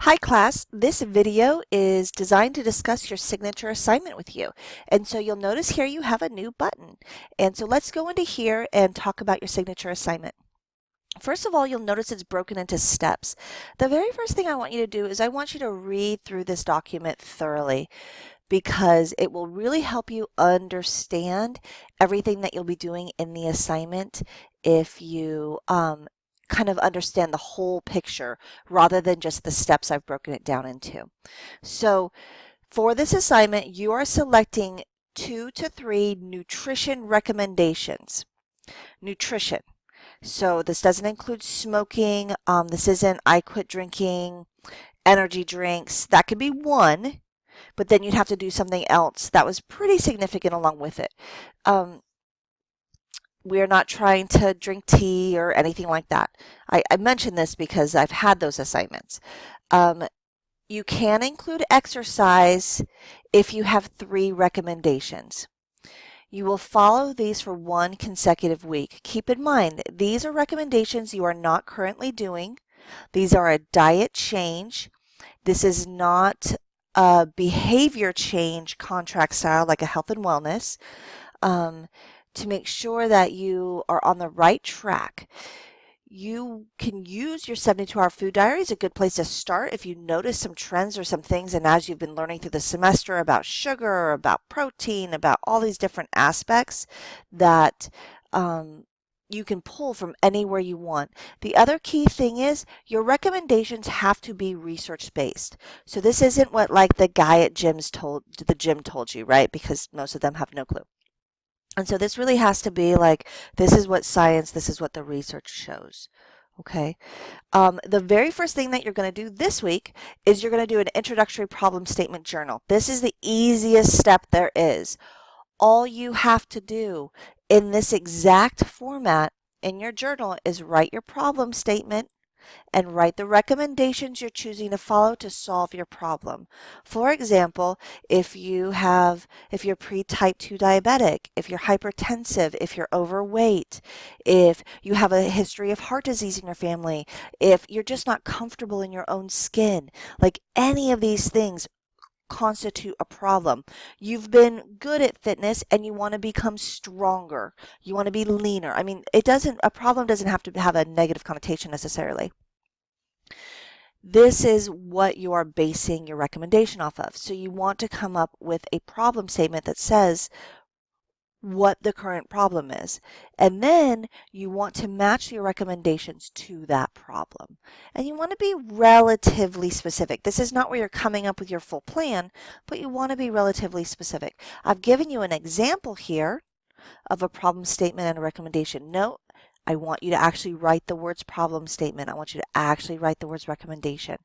Hi class, this video is designed to discuss your signature assignment with you. And so you'll notice here you have a new button. And so let's go into here and talk about your signature assignment. First of all, you'll notice it's broken into steps. The very first thing I want you to do is I want you to read through this document thoroughly because it will really help you understand everything that you'll be doing in the assignment if you kind of understand the whole picture rather than just the steps I've broken it down into. So for this assignment, you are selecting 2 to 3 nutrition recommendations. Nutrition. So this doesn't include smoking. This isn't I quit drinking, energy drinks. That could be one, but then you'd have to do something else that was pretty significant along with it. We're not trying to drink tea or anything like that. I mention this because I've had those assignments. You can include exercise if you have 3 recommendations. You will follow these for 1 consecutive week. Keep in mind, these are recommendations you are not currently doing. These are a diet change. This is not a behavior change contract style like a health and wellness. To make sure that you are on the right track. You can use your 72-hour food diary as a good place to start if you notice some trends or some things, and as you've been learning through the semester about sugar, about protein, about all these different aspects that you can pull from anywhere you want. The other key thing is your recommendations have to be research-based. So this isn't what like the guy at the gym told you, right? Because most of them have no clue. And so this really has to be like, this is what science, this is what the research shows. Okay. The very first thing that you're going to do this week is you're going to do an introductory problem statement journal. This is the easiest step there is. All you have to do in this exact format in your journal is write your problem statement and write the recommendations you're choosing to follow to solve your problem. For example, if you're pre-type 2 diabetic, if you're hypertensive, if you're overweight, if you have a history of heart disease in your family, if you're just not comfortable in your own skin, like any of these things constitute a problem. You've been good at fitness and you want to become stronger. You want to be leaner. I mean, a problem doesn't have to have a negative connotation necessarily. This is what you are basing your recommendation off of. So you want to come up with a problem statement that says what the current problem is. And then you want to match your recommendations to that problem. And you want to be relatively specific. This is not where you're coming up with your full plan, but you want to be relatively specific. I've given you an example here of a problem statement and a recommendation. Note, I want you to actually write the words problem statement. I want you to actually write the words recommendation.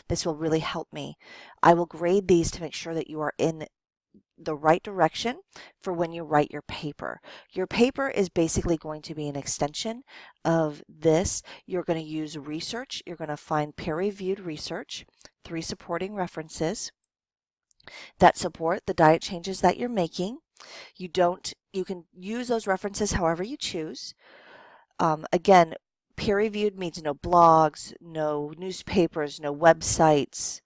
This will really help me. I will grade these to make sure that you are in the right direction for when you write your paper. Your paper is basically going to be an extension of this. You're going to use research. You're going to find peer-reviewed research, 3 supporting references that support the diet changes that you're making. You can use those references however you choose. Again, peer-reviewed means no blogs, no newspapers, no websites,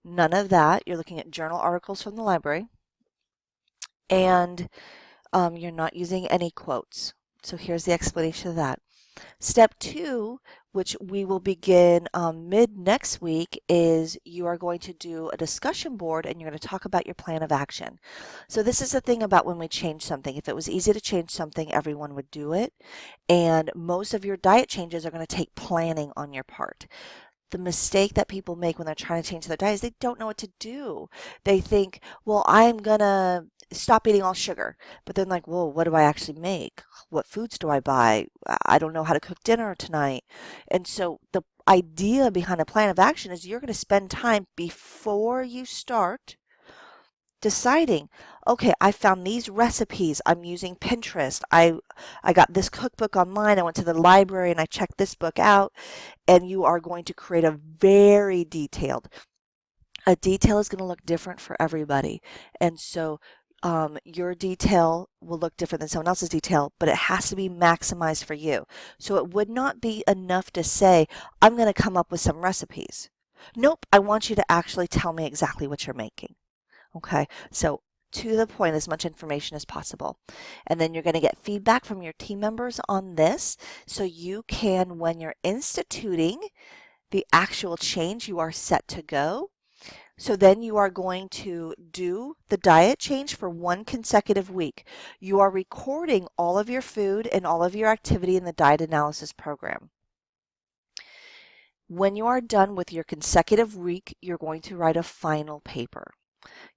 none of that. You're looking at journal articles from the library. And you're not using any quotes. So here's the explanation of that. Step 2, which we will begin mid next week, is you are going to do a discussion board and you're going to talk about your plan of action. So this is the thing about when we change something. If it was easy to change something, everyone would do it. And most of your diet changes are going to take planning on your part. The mistake that people make when they're trying to change their diet is they don't know what to do. They think, well, I'm going to stop eating all sugar. But then like, well, what do I actually make? What foods do I buy? I don't know how to cook dinner tonight. And so the idea behind a plan of action is you're going to spend time before you start deciding, okay, I found these recipes. I'm using Pinterest. I got this cookbook online. I went to the library and I checked this book out. And you are going to create a very detailed. A detail is going to look different for everybody. And so your detail will look different than someone else's detail, but it has to be maximized for you. So it would not be enough to say, I'm going to come up with some recipes. Nope, I want you to actually tell me exactly what you're making. Okay, so to the point, as much information as possible. And then you're going to get feedback from your team members on this so you can, when you're instituting the actual change, you are set to go. So then you are going to do the diet change for 1 consecutive week. You are recording all of your food and all of your activity in the diet analysis program. When you are done with your consecutive week, you're going to write a final paper.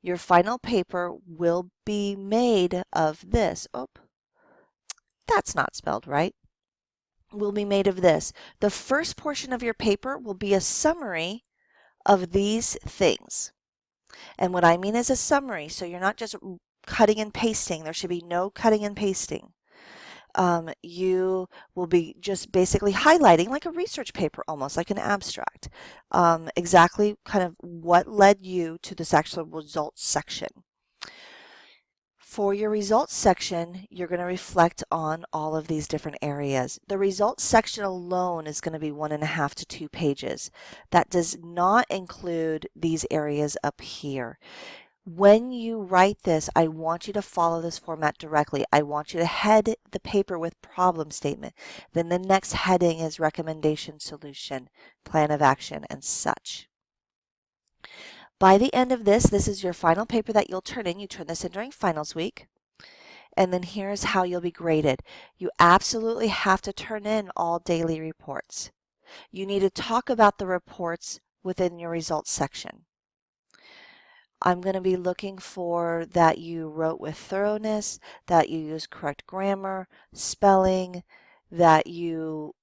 Your final paper will be made of this. Oh, that's not spelled right. Will be made of this. The first portion of your paper will be a summary of these things. And what I mean is a summary, so you're not just cutting and pasting. There should be no cutting and pasting. You will be just basically highlighting like a research paper, almost like an abstract, exactly kind of what led you to this actual results section. For your results section, you're going to reflect on all of these different areas. The results section alone is going to be 1.5 to 2 pages. That does not include these areas up here. When you write this, I want you to follow this format directly. I want you to head the paper with problem statement. Then the next heading is recommendation, solution, plan of action, and such. By the end of this is your final paper that you'll turn in. You turn this in during finals week. And then here's how you'll be graded. You absolutely have to turn in all daily reports. You need to talk about the reports within your results section. I'm going to be looking for that you wrote with thoroughness, that you used correct grammar, spelling, that you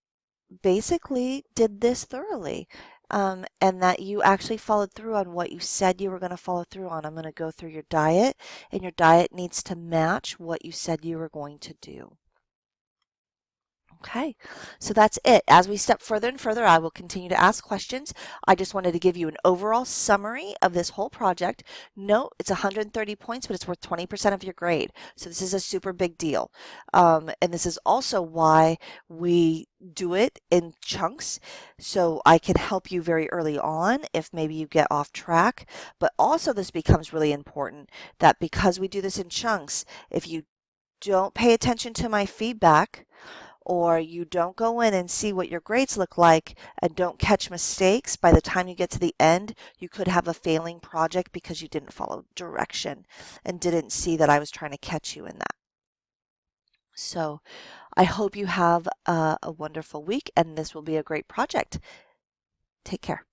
basically did this thoroughly, and that you actually followed through on what you said you were going to follow through on. I'm going to go through your diet, and your diet needs to match what you said you were going to do. Okay, so that's it. As we step further and further, I will continue to ask questions. I just wanted to give you an overall summary of this whole project. Note, it's 130 points, but it's worth 20% of your grade. So this is a super big deal. And this is also why we do it in chunks, so I can help you very early on if maybe you get off track. But also this becomes really important that because we do this in chunks, if you don't pay attention to my feedback, or you don't go in and see what your grades look like and don't catch mistakes, by the time you get to the end, you could have a failing project because you didn't follow direction and didn't see that I was trying to catch you in that. So I hope you have a wonderful week, and this will be a great project. Take care.